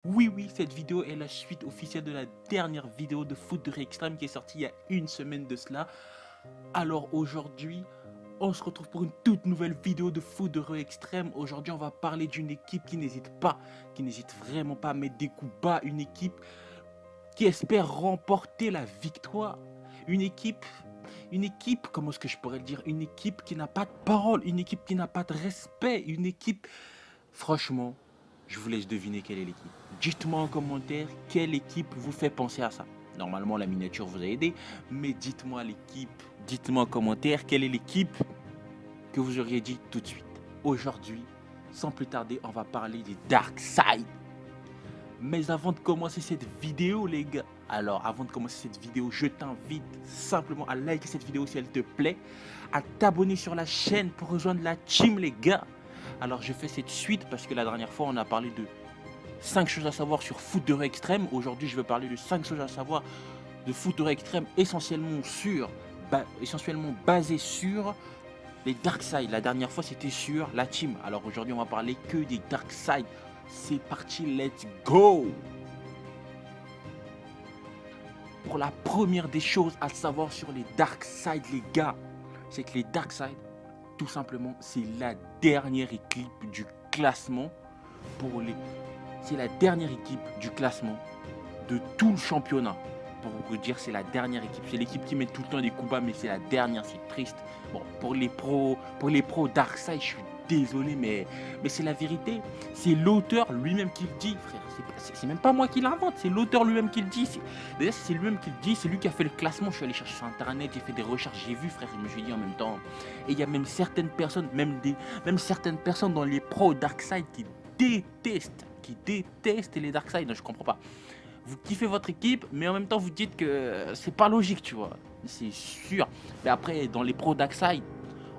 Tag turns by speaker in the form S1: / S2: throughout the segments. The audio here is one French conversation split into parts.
S1: Oui, cette vidéo est la suite officielle de la dernière vidéo de Foot Extrême qui est sortie il y a une semaine de cela. Alors aujourd'hui, on se retrouve pour une toute nouvelle vidéo de Foot Extrême. Aujourd'hui, on va parler d'une équipe qui n'hésite vraiment pas à mettre des coups bas. Une équipe qui espère remporter la victoire. Une équipe, comment est-ce que je pourrais le dire? Une équipe qui n'a pas de parole, une équipe qui n'a pas de respect, une équipe... Franchement, je vous laisse deviner quelle est l'équipe. Dites-moi en commentaire quelle équipe vous fait penser à ça. Normalement, la miniature vous a aidé, mais dites-moi l'équipe, dites-moi en commentaire quelle est l'équipe que vous auriez dit tout de suite. Aujourd'hui, sans plus tarder, on va parler des Dark Side. Mais avant de commencer cette vidéo, les gars, je t'invite simplement à liker cette vidéo si elle te plaît, à t'abonner sur la chaîne pour rejoindre la team, les gars. Alors, je fais cette suite parce que la dernière fois, on a parlé de 5 choses à savoir sur Foot Extrême. Aujourd'hui, je vais parler de 5 choses à savoir de Foot Extrême essentiellement basé sur les Dark Side. La dernière fois, c'était sur la team. Alors aujourd'hui, on va parler que des Dark Side. C'est parti, let's go! Pour la première des choses à savoir sur les Dark Side, les gars, c'est que les Dark Side, tout simplement, c'est la dernière équipe du classement c'est la dernière équipe du classement de tout le championnat. Pour vous dire, c'est la dernière équipe. C'est l'équipe qui met tout le temps des coups bas, mais c'est la dernière, c'est triste. Bon, pour les pros Darkseid, je suis désolé, mais c'est la vérité. C'est l'auteur lui-même qui le dit, frère. C'est même pas moi qui l'invente, c'est l'auteur lui-même qui le dit. D'ailleurs, c'est lui-même qui le dit, c'est lui qui a fait le classement. Je suis allé chercher sur internet, j'ai fait des recherches, j'ai vu, frère, je me suis dit en même temps. Et il y a même certaines personnes, même certaines personnes dans les pros Darkseid qui détestent les Darkseid. Je comprends pas. Vous kiffez votre équipe, mais en même temps vous dites que c'est pas logique, tu vois. C'est sûr. Mais après, dans les pros Darkseid,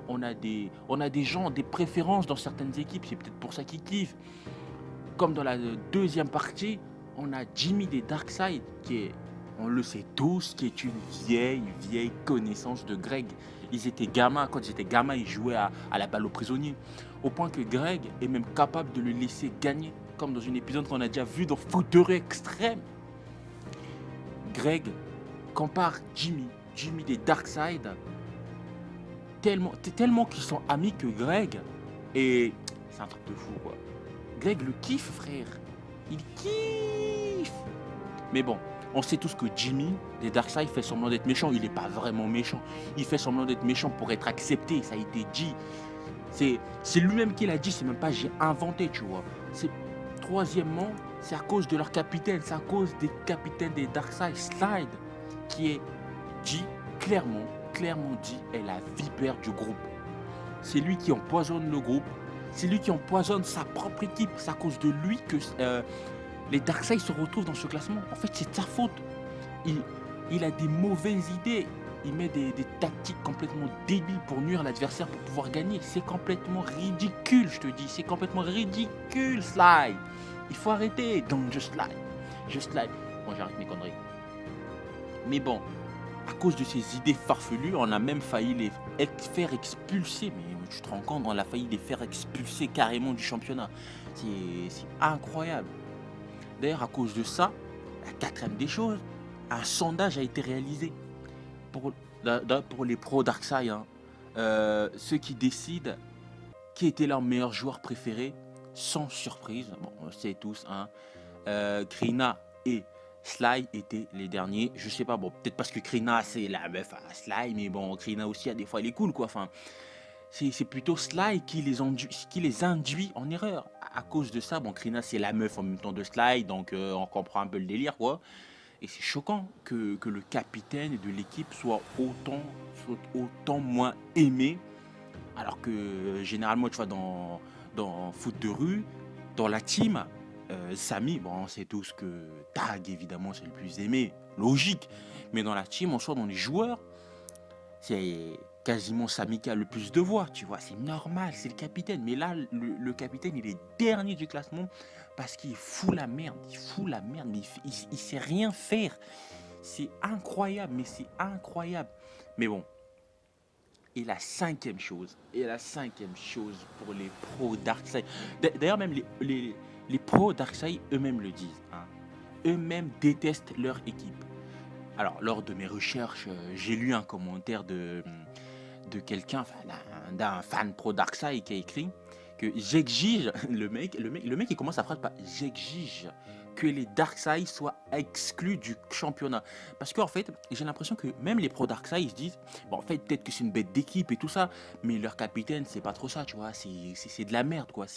S1: on a des gens, des préférences dans certaines équipes. C'est peut-être pour ça qu'ils kiffent. Comme dans la deuxième partie, on a Jimmy des Darkseid, qui est, on le sait tous, qui est une vieille connaissance de Greg. Ils étaient gamins, quand ils étaient gamins, ils jouaient à la balle aux prisonniers. Au point que Greg est même capable de le laisser gagner, comme dans un épisode qu'on a déjà vu dans Foot Extrême. Greg compare Jimmy des Darkseid, tellement qu'ils sont amis que Greg, et c'est un truc de fou quoi. Greg le kiffe, frère. Il kiffe. Mais bon, on sait tous que Jimmy des Darkseid fait semblant d'être méchant. Il n'est pas vraiment méchant. Il fait semblant d'être méchant pour être accepté. Ça a été dit. C'est lui-même qui l'a dit. C'est même pas j'ai inventé, tu vois. Troisièmement, c'est à cause de leur capitaine. C'est à cause des capitaines des Darkseid, Slide, qui est dit clairement dit, est la vipère du groupe. C'est lui qui empoisonne le groupe. C'est lui qui empoisonne sa propre équipe. C'est à cause de lui que les Darkseid se retrouvent dans ce classement. En fait, c'est de sa faute. Il a des mauvaises idées. Il met des tactiques complètement débiles pour nuire l'adversaire pour pouvoir gagner. C'est complètement ridicule, je te dis. C'est complètement ridicule, Slide. Il faut arrêter. Don't just slide. Just slide. Bon, j'arrête mes conneries. Mais bon, à cause de ces idées farfelues, on a même failli les faire expulser. Mais tu te rends compte, on a failli les faire expulser carrément du championnat. C'est incroyable. D'ailleurs, à cause de ça, la quatrième des choses, un sondage a été réalisé pour les pros Darkseid. Ceux qui décident qui était leur meilleur joueur préféré, sans surprise. Bon, on le sait tous, Krina et Sly étaient les derniers. Je sais pas, bon, peut-être parce que Krina c'est la meuf à Sly, mais bon, Krina aussi, à des fois, elle est cool, quoi. Enfin, c'est plutôt Sly qui les induit en erreur. À cause de ça, bon, Krina c'est la meuf en même temps de Sly, donc on comprend un peu le délire, quoi. Et c'est choquant que le capitaine de l'équipe soit autant moins aimé, alors que généralement, tu vois, dans foot de rue, dans la team, Samy, bon, on sait tous que Tag, évidemment, c'est le plus aimé, logique. Mais dans la team, en soi, dans les joueurs, c'est quasiment Samy qui a le plus de voix, tu vois. C'est normal, c'est le capitaine. Mais là, le capitaine, il est dernier du classement parce qu'il fout la merde. Il fout la merde, mais il sait rien faire. C'est incroyable, mais c'est incroyable. Mais bon, et la cinquième chose pour les pros Darkseid. D'ailleurs, même les pros Darkseid eux-mêmes le disent, hein. Eux-mêmes détestent leur équipe. Alors, lors de mes recherches, j'ai lu un commentaire de quelqu'un, enfin, d'un fan pro Darkseid qui a écrit que j'exige, le mec il commence sa phrase par j'exige que les Darkseid soient exclus du championnat. Parce qu'en fait, j'ai l'impression que même les pro Darkseid ils se disent, bon, en fait, peut-être que c'est une bête d'équipe et tout ça, mais leur capitaine, c'est pas trop ça, tu vois, c'est de la merde, quoi.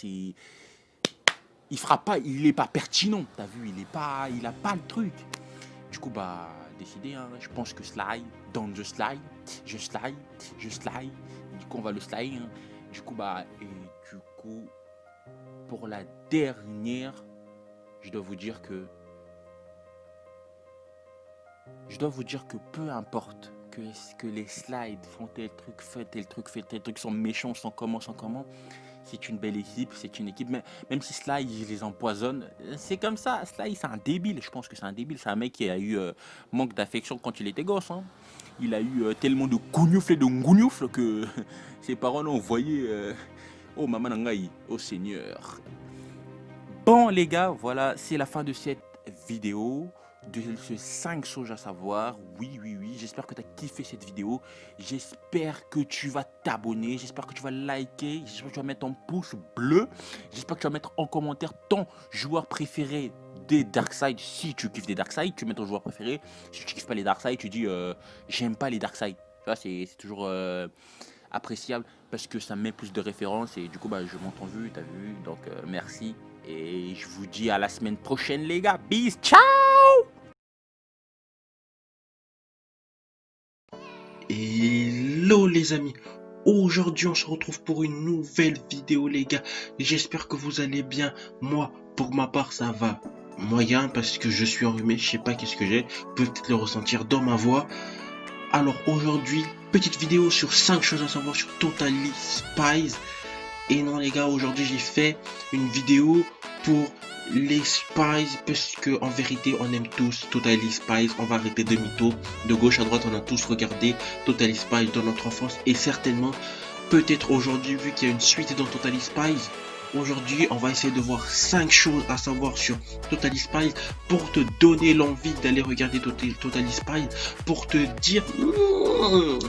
S1: Il fera pas, il est pas pertinent, t'as vu, il a pas le truc. Du coup, bah, décidé, hein, je pense que slide, dans the slide, je slide, du coup, on va le slide, hein. Du coup, bah, et du coup, pour la dernière, je dois vous dire que peu importe que les slides font tel truc, fait tel truc, sont méchants, sont comment, c'est une belle équipe, c'est une équipe, même si Sly il les empoisonne, c'est comme ça. Sly c'est un débile, je pense que c'est un débile, c'est un mec qui a eu manque d'affection quand il était gosse, hein. Il a eu tellement de gougnoufles et de ngougnoufles que ses parents l'ont envoyé oh maman nangai, au Seigneur. Bon les gars, voilà, c'est la fin de cette vidéo, de ces 5 choses à savoir. Oui, j'espère que tu as kiffé cette vidéo. J'espère que tu vas t'abonner, j'espère que tu vas liker, j'espère que tu vas mettre ton pouce bleu, j'espère que tu vas mettre en commentaire ton joueur préféré des Darkseid. Si tu kiffes des Darkseid, tu mets ton joueur préféré. Si tu kiffes pas les Darkseid, tu dis j'aime pas les Darkseid. Tu vois, c'est toujours appréciable parce que ça met plus de références et du coup bah je monte en vue, t'as vu, donc merci et je vous dis à la semaine prochaine les gars, peace, ciao.
S2: Hello les amis, aujourd'hui on se retrouve pour une nouvelle vidéo les gars, j'espère que vous allez bien. Moi pour ma part ça va moyen parce que je suis enrhumé, je sais pas qu'est-ce que j'ai, vous pouvez peut-être le ressentir dans ma voix. Alors aujourd'hui, petite vidéo sur 5 choses à savoir sur Totally Spies. Et non les gars, aujourd'hui j'ai fait une vidéo pour les Spies parce que en vérité on aime tous Totally Spies. On va arrêter de mytho, de gauche à droite on a tous regardé Totally Spies dans notre enfance. Et certainement, peut-être aujourd'hui, vu qu'il y a une suite dans Totally Spies, aujourd'hui on va essayer de voir 5 choses à savoir sur Totally Spies pour te donner l'envie d'aller regarder Totally Spies, pour te dire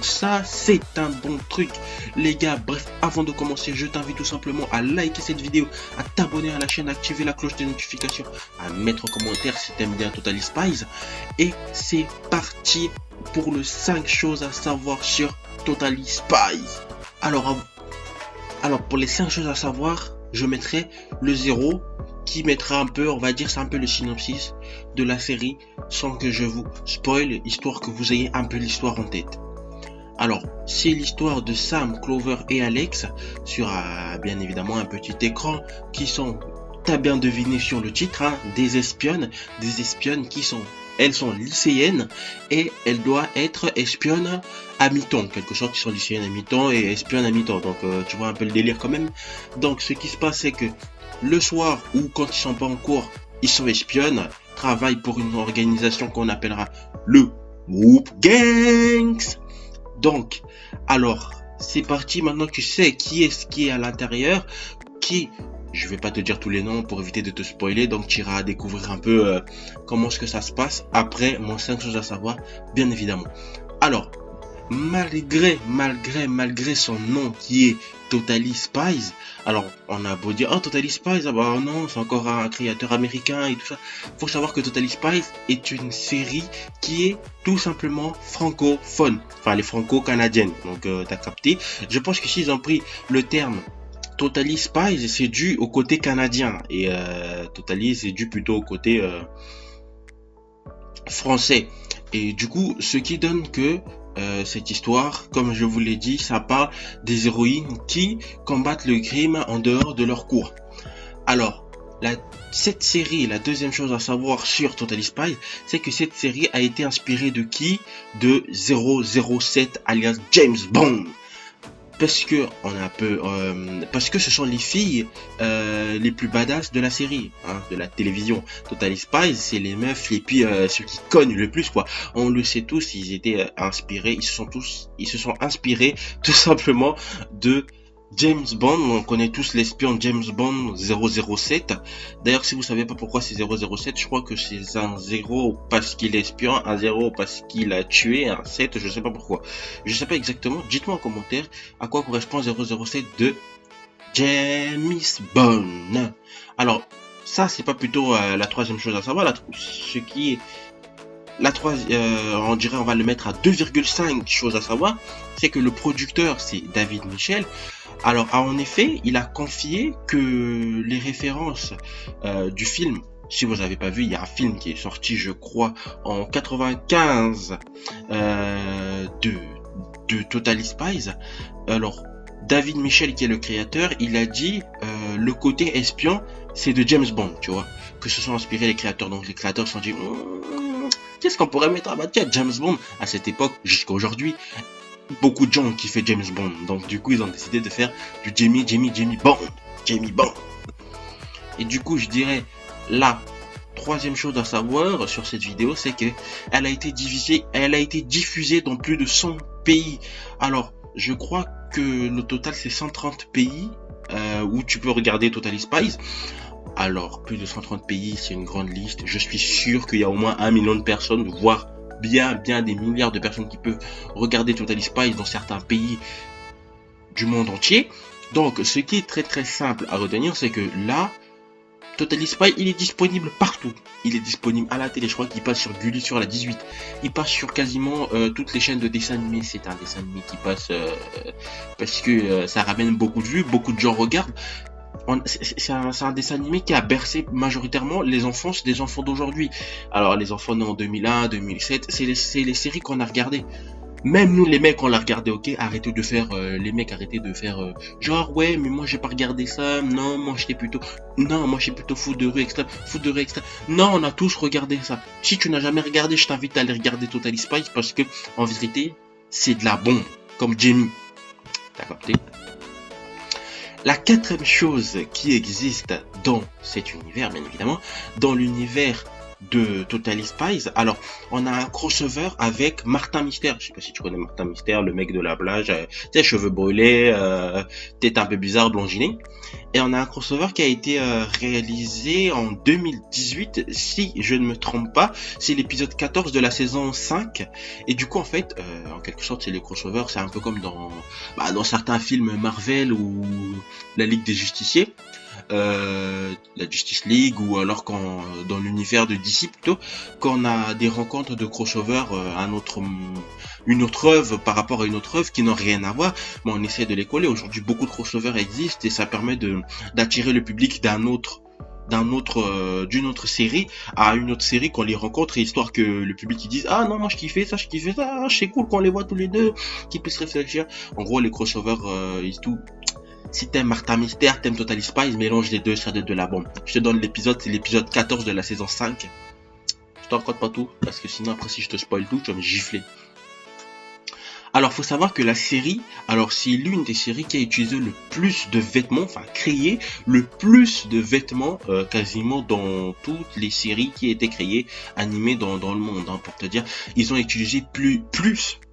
S2: ça c'est un bon truc les gars. Bref, avant de commencer je t'invite tout simplement à liker cette vidéo, à t'abonner à la chaîne, à activer la cloche des notifications, à mettre en commentaire si t'aimes bien Totally Spies. Et c'est parti pour le 5 choses à savoir sur Totally Spies. Alors pour les 5 choses à savoir, je mettrai le 0 qui mettra un peu, on va dire, c'est un peu le synopsis de la série sans que je vous spoil, histoire que vous ayez un peu l'histoire en tête. Alors, c'est l'histoire de Sam, Clover et Alex sur bien évidemment un petit écran qui sont, t'as bien deviné sur le titre, hein, des espionnes qui sont, elles sont lycéennes et elles doivent être espionnes à mi-temps, quelque sorte, ils sont lycéennes à mi-temps et espionnes à mi-temps, donc tu vois un peu le délire quand même. Donc ce qui se passe c'est que le soir ou quand ils sont pas en cours, ils sont espionnes, travaillent pour une organisation qu'on appellera le Whoop Gangs. Donc, alors, c'est parti, maintenant tu sais qui est à l'intérieur, je vais pas te dire tous les noms pour éviter de te spoiler, donc tu iras découvrir un peu comment est-ce que ça se passe après mon 5 choses à savoir, bien évidemment. Alors, malgré son nom qui est Totally Spies, alors on a beau dire oh Totally Spies, ah bah non c'est encore un créateur américain et tout ça, faut savoir que Totally Spies est une série qui est tout simplement francophone, enfin elle est franco-canadienne, donc t'as capté. Je pense que s'ils ont pris le terme Totally Spies, c'est dû au côté canadien et Totally c'est dû plutôt au côté français. Et du coup, ce qui donne que cette histoire, comme je vous l'ai dit, ça parle des héroïnes qui combattent le crime en dehors de leur cours. Alors, cette série, la deuxième chose à savoir sur Totally Spies, c'est que cette série a été inspirée de qui? De 007 alias James Bond. Parce que parce que ce sont les filles les plus badass de la série, hein, de la télévision. Totally Spies, c'est les meufs et puis ceux qui cognent le plus, quoi. On le sait tous, ils étaient inspirés, ils se sont inspirés tout simplement de James Bond. On connaît tous l'espion James Bond 007. D'ailleurs, si vous savez pas pourquoi c'est 007, je crois que c'est un 0 parce qu'il est espion, un 0 parce qu'il a tué, un 7, je sais pas pourquoi. Je sais pas exactement. Dites-moi en commentaire à quoi correspond 007 de James Bond. Alors, ça, c'est pas plutôt la troisième chose à savoir. Ce qui est on dirait, on va le mettre à 2,5 choses à savoir, c'est que le producteur, c'est David Michel. Alors, en effet, il a confié que les références du film, si vous n'avez pas vu, il y a un film qui est sorti, je crois, en 95 de Totally Spies. Alors, David Michel, qui est le créateur, il a dit le côté espion, c'est de James Bond, tu vois, que se sont inspirés les créateurs. Donc, les créateurs se sont dit, qu'est-ce qu'on pourrait mettre à tiens, James Bond à cette époque, jusqu'à aujourd'hui. Beaucoup de gens ont kiffé James Bond, donc du coup ils ont décidé de faire du Jamie Bond. Et du coup je dirais la troisième chose à savoir sur cette vidéo, c'est que elle a été diffusée dans plus de 100 pays. Alors je crois que le total c'est 130 pays où tu peux regarder Totally Spies. Alors plus de 130 pays, c'est une grande liste. Je suis sûr qu'il y a au moins 1 million de personnes, voire bien des milliards de personnes qui peuvent regarder Totally Spies dans certains pays du monde entier. Donc ce qui est très simple à retenir, c'est que là, Totally Spies, il est disponible partout. Il est disponible à la télé, je crois qu'il passe sur Gulli sur la 18. Il passe sur quasiment toutes les chaînes de dessins animés. C'est un dessin animé qui passe parce que ça ramène beaucoup de vues, beaucoup de gens regardent. C'est un dessin animé qui a bercé majoritairement les enfants, des enfants d'aujourd'hui. Alors les enfants nés en 2001, 2007, c'est les séries qu'on a regardées. Même nous les mecs on l'a regardé, ok, arrêtez de faire genre ouais mais moi j'ai pas regardé ça, non moi j'étais plutôt foot de rue extrême. Non, on a tous regardé ça. Si tu n'as jamais regardé, je t'invite à aller regarder Totally Spies parce que en vérité c'est de la bombe, comme Jamie. T'as capté? La quatrième chose qui existe dans cet univers, bien évidemment, dans l'univers de Totally Spies, alors on a un crossover avec Martin Mystère. Je sais pas si tu connais Martin Mystère, le mec de la plage, cheveux brûlés, tête un peu bizarre, blondiné. Et on a un crossover qui a été réalisé en 2018, si je ne me trompe pas. C'est l'épisode 14 de la saison 5. Et du coup, en fait, en quelque sorte, c'est le crossover. C'est un peu comme dans certains films Marvel ou la Ligue des Justiciers. La Justice League, ou alors dans l'univers de DC plutôt, quand on a des rencontres de crossover, une autre œuvre par rapport à une autre œuvre qui n'ont rien à voir, mais on essaie de les coller. Aujourd'hui, beaucoup de crossovers existent et ça permet d'attirer le public d'une autre série à une autre série qu'on les rencontre, histoire que le public ils dise ah non moi je kiffais ça, c'est cool qu'on les voit tous les deux, qu'ils puissent réfléchir. En gros les crossovers et tout. Si t'aimes Martin Mystère, t'aimes Totally Spies, mélange les deux, ça donne de la bombe. Je te donne l'épisode, c'est l'épisode 14 de la saison 5. Je t'en raconte pas tout, parce que sinon après si je te spoil tout, tu vas me gifler. Alors faut savoir que la série, c'est l'une des séries qui a utilisé le plus de vêtements, enfin créé le plus de vêtements quasiment dans toutes les séries qui étaient créées, animées dans le monde, hein, pour te dire. Ils ont utilisé plus,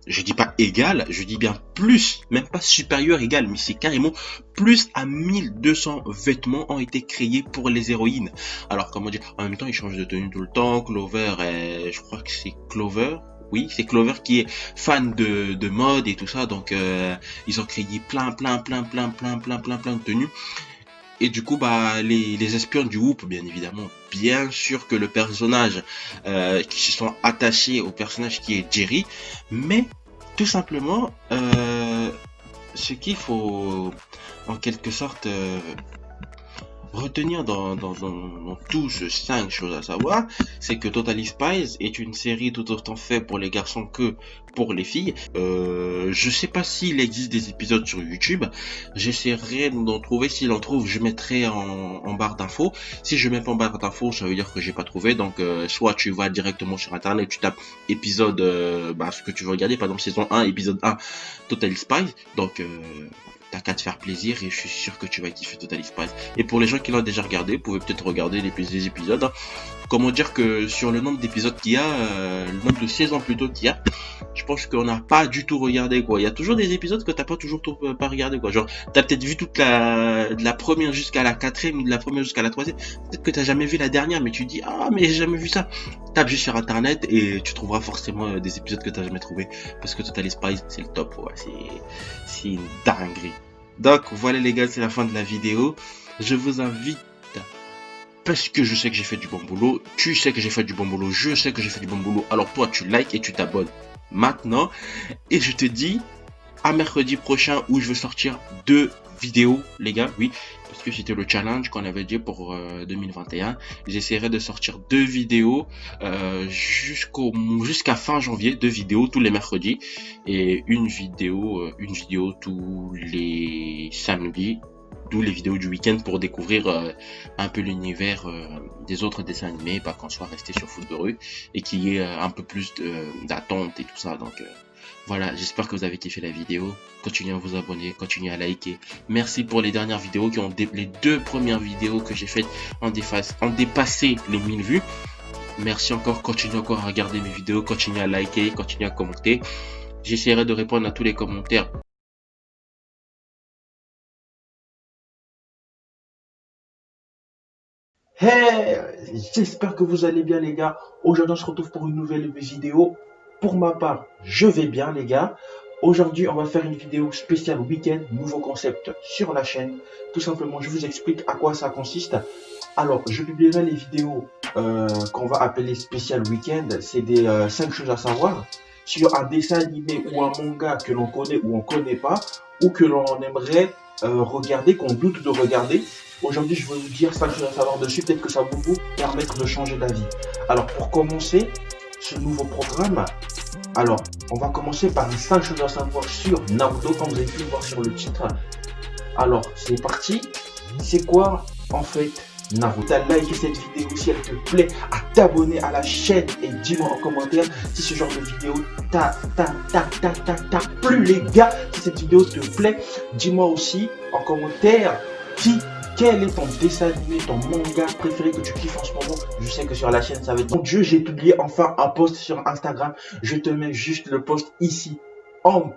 S2: je dis pas égal, je dis bien plus, même pas supérieur, égal, mais c'est carrément plus à 1200 vêtements ont été créés pour les héroïnes. Alors comment dire, en même temps ils changent de tenue tout le temps. Clover, je crois que c'est Clover. Oui, c'est Clover qui est fan de mode et tout ça, donc ils ont créé plein de tenues. Et du coup, les espions du Whoop, bien évidemment, bien sûr que le personnage qui se sont attachés au personnage qui est Jerry, mais tout simplement, ce qu'il faut en quelque sorte retenir dans tous ces 5 choses à savoir, c'est que Totally Spies est une série tout autant faite pour les garçons que pour les filles. Je sais pas s'il existe des épisodes sur YouTube. J'essaierai d'en trouver. S'il en trouve, je mettrai en barre d'infos. Si je mets pas en barre d'infos, ça veut dire que j'ai pas trouvé. Donc, soit tu vas directement sur internet, tu tapes épisode, ce que tu veux regarder, par exemple saison 1, épisode 1, Totally Spies. Donc, t'as qu'à te faire plaisir et je suis sûr que tu vas kiffer Totally Spies. Et pour les gens qui l'ont déjà regardé, vous pouvez peut-être regarder les épisodes. Comment dire que sur le nombre d'épisodes qu'il y a, le nombre de saisons plutôt qu'il y a, je pense qu'on n'a pas du tout regardé quoi. Il y a toujours des épisodes que t'as pas toujours pas regardé quoi. Genre, t'as peut-être vu toute de la première jusqu'à la quatrième ou de la première jusqu'à la troisième. Peut-être que t'as jamais vu la dernière, mais tu dis ah mais j'ai jamais vu ça. Tape juste sur internet et tu trouveras forcément des épisodes que t'as jamais trouvé parce que Totally Spies c'est le top. Ouais, c'est une dinguerie. Donc voilà les gars, c'est la fin de la vidéo. Je vous invite, parce que je sais que j'ai fait du bon boulot, tu sais que j'ai fait du bon boulot, je sais que j'ai fait du bon boulot, alors toi tu likes et tu t'abonnes maintenant. Et je te dis à mercredi prochain où je vais sortir 2 vidéos les gars, oui, parce que c'était le challenge qu'on avait dit pour 2021. J'essaierai de sortir 2 vidéos jusqu'à fin janvier, 2 vidéos tous les mercredis et une vidéo tous les samedis, d'où les vidéos du week-end pour découvrir un peu l'univers des autres dessins animés, pas qu'on soit resté sur Foot de rue et qu'il y ait un peu plus d'attente et tout ça. Donc voilà, j'espère que vous avez kiffé la vidéo. Continuez à vous abonner, continuez à liker. Merci pour les dernières vidéos les 2 premières vidéos que j'ai faites ont dépassé les 1000 vues. Merci encore, continuez encore à regarder mes vidéos, continuez à liker, continuez à commenter. J'essaierai de répondre à tous les commentaires. Hey, j'espère que vous allez bien les gars. Aujourd'hui on se retrouve pour une nouvelle vidéo. Pour ma part, je vais bien les gars. Aujourd'hui on va faire une vidéo spéciale week-end, nouveau concept sur la chaîne. Tout simplement je vous explique à quoi ça consiste. Alors je publierai les vidéos qu'on va appeler spécial week-end. C'est des 5 choses à savoir sur un dessin animé ou un manga que l'on connaît ou on connaît pas, ou que l'on aimerait regarder, qu'on doute de regarder. Aujourd'hui, je vais vous dire 5 choses à savoir dessus. Peut-être que ça va vous permettre de changer d'avis. Alors, pour commencer ce nouveau programme, alors, on va commencer par les 5 choses à savoir sur Naruto, comme vous avez pu le voir sur le titre. Alors, c'est parti. C'est quoi, en fait, Naruto? Like cette vidéo si elle te plaît, à t'abonner à la chaîne et dis-moi en commentaire si ce genre de vidéo t'a plu les gars. Si cette vidéo te plaît, dis-moi aussi en commentaire quel est ton dessin animé, ton manga préféré que tu kiffes en ce moment. Je sais que sur la chaîne ça va être... Mon Dieu, j'ai publié enfin un post sur Instagram. Je te mets juste le post ici en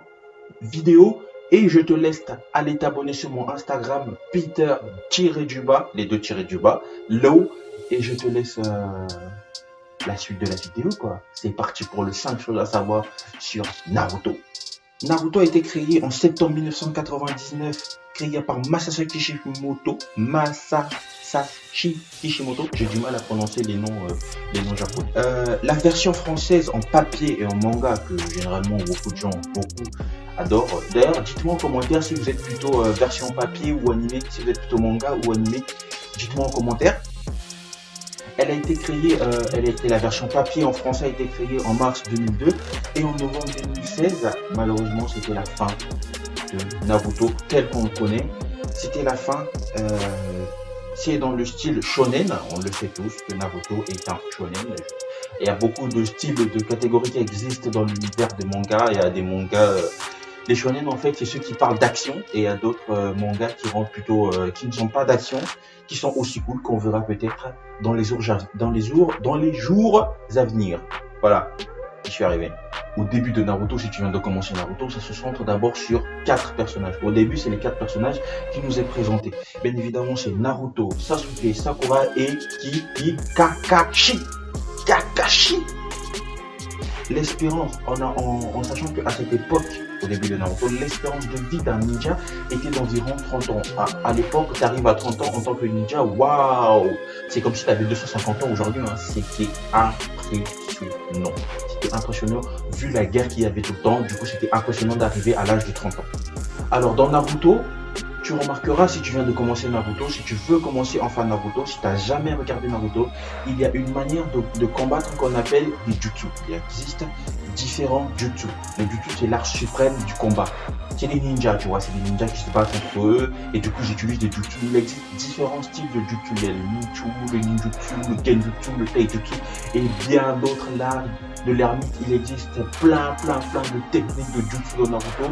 S2: vidéo. Et je te laisse aller t'abonner sur mon Instagram, Peter-du-bas, les 2 tirés du bas, low. Et je te laisse la suite de la vidéo, quoi. C'est parti pour le 5 choses à savoir sur Naruto. Naruto a été créé en septembre 1999, créé par Masashi Kishimoto. J'ai du mal à prononcer les noms japonais. La version française en papier et en manga, que généralement beaucoup de gens adorent. D'ailleurs, dites-moi en commentaire si vous êtes plutôt version papier ou animé, si vous êtes plutôt manga ou animé. Dites-moi en commentaire. Elle a été créée, la version papier en français a été créée en mars 2002 et en novembre 2016, malheureusement c'était la fin de Naruto tel qu'on le connaît. C'était la fin, c'est dans le style shonen, on le sait tous que Naruto est un shonen. Il y a beaucoup de styles, de catégories qui existent dans l'univers des mangas. Il y a des mangas, les shonen en fait c'est ceux qui parlent d'action et il y a d'autres mangas qui rendent plutôt, qui ne sont pas d'action, qui sont aussi cool qu'on verra peut-être dans les jours à venir. Voilà, je suis arrivé. Au début de Naruto, si tu viens de commencer Naruto, ça se centre d'abord sur 4 personnages. Au début, c'est les 4 personnages qui nous est présentés. Bien évidemment, c'est Naruto, Sasuke, Sakura et Kakashi. L'espérance, en sachant qu'à cette époque, au début de Naruto, l'espérance de vie d'un ninja était d'environ 30 ans. À l'époque, tu arrives à 30 ans en tant que ninja, waouh! C'est comme si tu avais 250 ans aujourd'hui, hein. C'était impressionnant. C'était impressionnant vu la guerre qu'il y avait tout le temps. Du coup, c'était impressionnant d'arriver à l'âge de 30 ans. Alors, dans Naruto, tu remarqueras si tu viens de commencer Naruto, si tu veux commencer enfin Naruto, si tu n'as jamais regardé Naruto, il y a une manière de combattre qu'on appelle les jutsu. Il existe différents jutsu. Les jutsu, c'est l'art suprême du combat. C'est des ninjas, tu vois, c'est des ninjas qui se battent entre eux, et du coup j'utilise des jutsu. Il existe différents styles de jutsu. Il y a le ninju, le ninjutsu, le genjutsu, le taijutsu, et bien d'autres là. De l'ermite, il existe plein de techniques de jutsu dans Naruto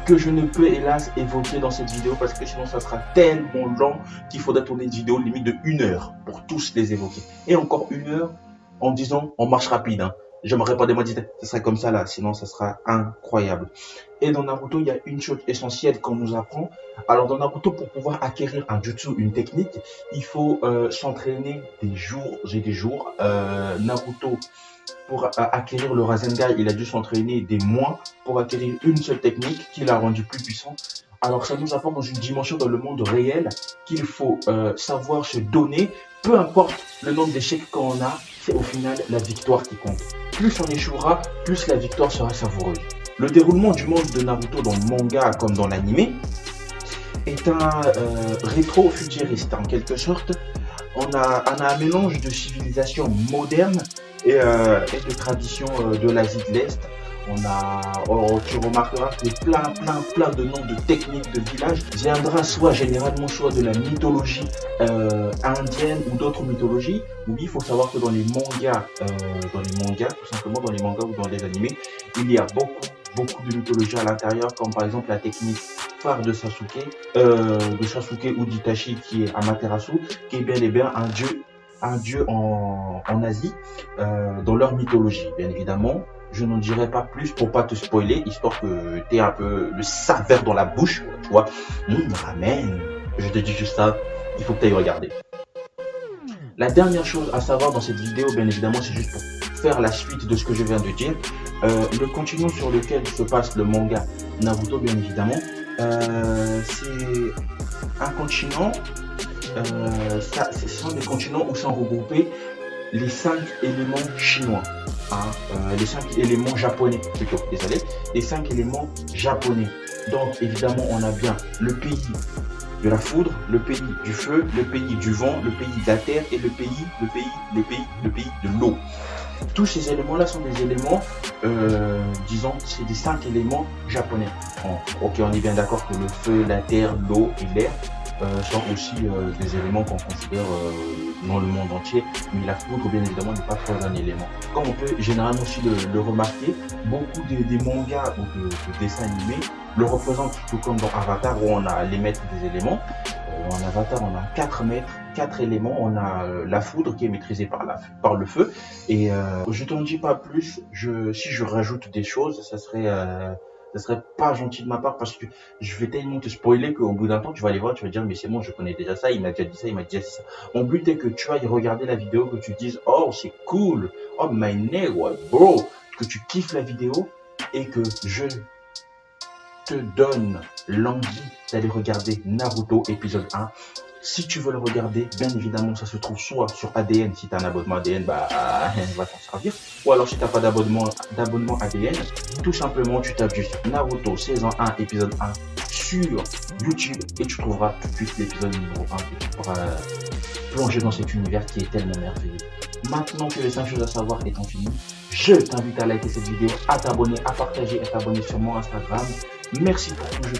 S2: que je ne peux hélas évoquer dans cette vidéo parce que sinon ça sera tellement long qu'il faudrait tourner une vidéo limite de 1 heure pour tous les évoquer. Et encore 1 heure en disant en marche rapide. Hein. J'aimerais pas demander, ce serait comme ça là, sinon ça sera incroyable. Et dans Naruto, il y a une chose essentielle qu'on nous apprend. Alors dans Naruto, pour pouvoir acquérir un jutsu, une technique, il faut s'entraîner des jours et des jours. Naruto, pour acquérir le Rasengan, il a dû s'entraîner des mois pour acquérir une seule technique qui l'a rendu plus puissant. Alors ça nous apporte dans une dimension dans le monde réel qu'il faut savoir se donner, peu importe le nombre d'échecs qu'on a, c'est au final la victoire qui compte. Plus on échouera, plus la victoire sera savoureuse. Le déroulement du monde de Naruto dans le manga comme dans l'anime est un rétro-futuriste en quelque sorte. On a un mélange de civilisation moderne et de tradition de l'Asie de l'Est. Tu remarqueras que plein de noms de techniques de village viendra généralement soit de la mythologie indienne ou d'autres mythologies. Oui, il faut savoir que dans les mangas, tout simplement dans les mangas ou dans les animés, il y a beaucoup de mythologie à l'intérieur, comme par exemple la technique phare de Sasuke ou d'Itachi qui est Amaterasu, qui est bien et bien un dieu en Asie, dans leur mythologie. Bien évidemment, je n'en dirai pas plus pour pas te spoiler, histoire que tu aies un peu le saveur dans la bouche, tu vois. Ramen. Je te dis juste ça, il faut que tu ailles regarder. La dernière chose à savoir dans cette vidéo, bien évidemment, c'est juste pour faire la suite de ce que je viens de dire. Le continent sur lequel se passe le manga Naruto, bien évidemment, c'est un continent, ce sont des continents où sont regroupés les 5 éléments chinois, les 5 éléments japonais plutôt, désolé, les 5 éléments japonais. Donc évidemment on a bien le pays de la foudre, le pays du feu, le pays du vent, le pays de la terre et le pays de l'eau. Tous ces éléments-là sont des éléments, disons, c'est des 5 éléments japonais. Ok, on est bien d'accord que le feu, la terre, l'eau et l'air sont aussi des éléments qu'on considère dans le monde entier, mais la foudre, bien évidemment, n'est pas trop un élément. Comme on peut généralement aussi le remarquer, beaucoup des mangas ou de dessins animés le représentent, tout comme dans Avatar où on a les maîtres des éléments. En Avatar, on a 4 maîtres, 4 éléments. On a la foudre qui est maîtrisée par le feu. Et je t'en dis pas plus. Si je rajoute des choses, ça serait pas gentil de ma part parce que je vais tellement te spoiler qu'au bout d'un temps, tu vas aller voir, tu vas dire, mais c'est bon, je connais déjà ça, il m'a déjà dit ça, il m'a déjà dit ça. Mon but est que tu ailles regarder la vidéo, que tu dises, oh, c'est cool, oh, my nigga, bro, que tu kiffes la vidéo et que je te donne l'envie d'aller regarder Naruto épisode 1. Si tu veux le regarder, bien évidemment, ça se trouve soit sur ADN, si tu as un abonnement ADN, bah, va t'en servir. Ou alors, si tu n'as pas d'abonnement ADN, tout simplement, tu tapes juste Naruto saison 1, épisode 1 sur YouTube et tu trouveras tout de suite l'épisode numéro 1 et tu pourras plonger dans cet univers qui est tellement merveilleux. Maintenant que les 5 choses à savoir étant finies, je t'invite à liker cette vidéo, à t'abonner, à partager et à t'abonner sur mon Instagram. Merci pour tout. Je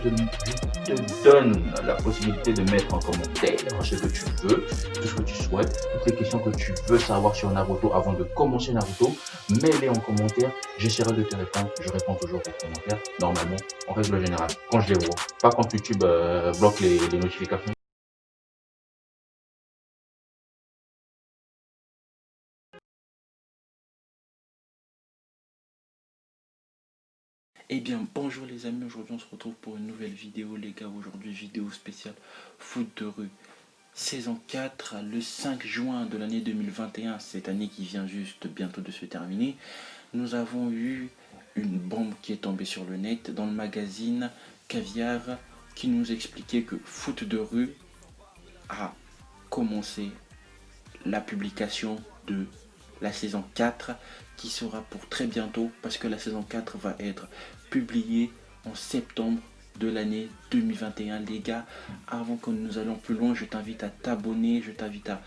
S2: te donne la possibilité de mettre en commentaire ce que tu veux, tout ce que tu souhaites, toutes les questions que tu veux savoir sur Naruto avant de commencer Naruto. Mets-les en commentaire, j'essaierai de te répondre. Je réponds toujours aux commentaires, normalement, en règle générale, quand je les vois. Pas quand YouTube bloque les notifications.
S1: Eh bien bonjour les amis, aujourd'hui on se retrouve pour une nouvelle vidéo les gars. Aujourd'hui vidéo spéciale foot de rue saison 4 le 5 juin de l'année 2021, cette année qui vient juste bientôt de se terminer. Nous avons eu une bombe qui est tombée sur le net dans le magazine Caviar qui nous expliquait que foot de rue a commencé la publication de la saison 4 qui sera pour très bientôt parce que la saison 4 va être publiée en septembre de l'année 2021 les gars. Avant que nous allions plus loin, je t'invite à t'abonner, je t'invite à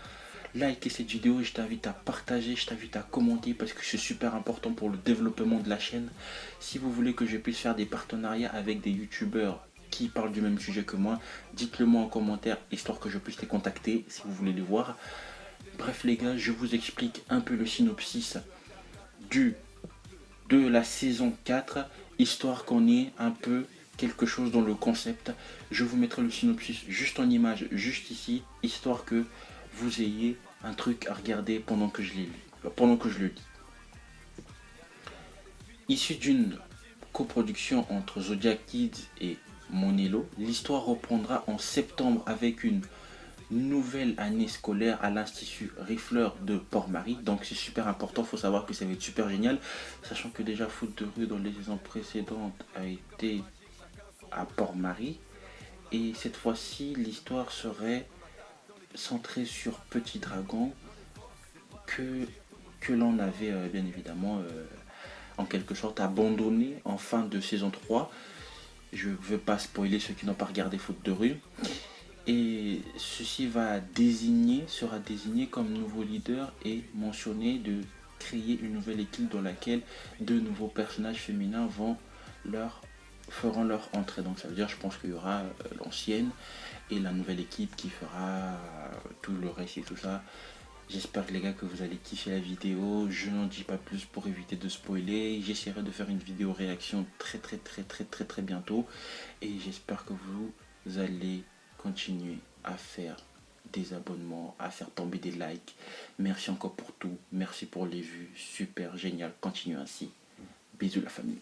S1: liker cette vidéo, je t'invite à partager, je t'invite à commenter parce que c'est super important pour le développement de la chaîne. Si vous voulez que je puisse faire des partenariats avec des youtubeurs qui parlent du même sujet que moi, dites-le moi en commentaire histoire que je puisse les contacter si vous voulez les voir. Bref les gars, je vous explique un peu le synopsis de la saison 4, histoire qu'on ait un peu quelque chose dans le concept. Je vous mettrai le synopsis juste en image, juste ici, histoire que vous ayez un truc à regarder pendant que je le lis. Issu d'une coproduction entre Zodiac Kids et Monello, l'histoire reprendra en septembre avec une nouvelle année scolaire à l'Institut Rifleur de Port-Marie. Donc c'est super important, il faut savoir que ça va être super génial, sachant que déjà Foot de rue dans les saisons précédentes a été à Port-Marie. Et cette fois-ci, l'histoire serait centrée sur Petit Dragon que l'on avait bien évidemment en quelque sorte abandonné en fin de saison 3. Je ne veux pas spoiler ceux qui n'ont pas regardé Foot de rue. Et ceci sera désigné comme nouveau leader et mentionné de créer une nouvelle équipe dans laquelle de nouveaux personnages féminins feront leur entrée. Donc ça veut dire, je pense qu'il y aura l'ancienne et la nouvelle équipe qui fera tout le reste et tout ça. J'espère les gars que vous allez kiffer la vidéo. Je n'en dis pas plus pour éviter de spoiler. J'essaierai de faire une vidéo réaction très bientôt. Et j'espère que vous allez continuer à faire des abonnements, à faire tomber des likes. Merci encore pour tout. Merci pour les vues. Super, génial. Continuez ainsi. Bisous la famille.